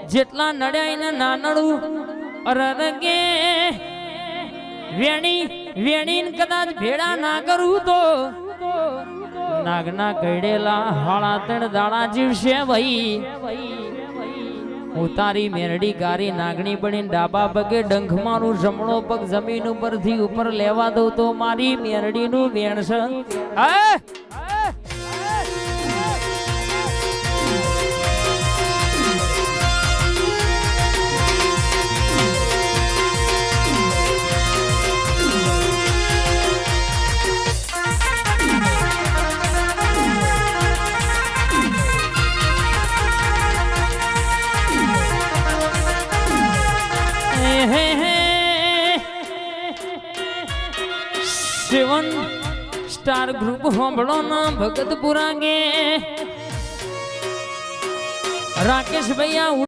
જેટલા નડ્યા ને નાનડું અરગે વેણી વેણીન કદાચ ભેડા ના કરું તો નાગના કઈડેલા હાળા ત્રણ દાડા જીવશે ભાઈ ઉતારી મેરડી ગારી નાગણી બનીને ડાબા પગે ડંખ મારું જમણો પગ જમીન ઉપરથી ઉપર લેવા દઉં તો મારી મેરડીનું વેણ છે સેવન સ્ટાર ગ્રુપ હોંભળો ના ભગત પુરાંગે રાકેશ ભૈયા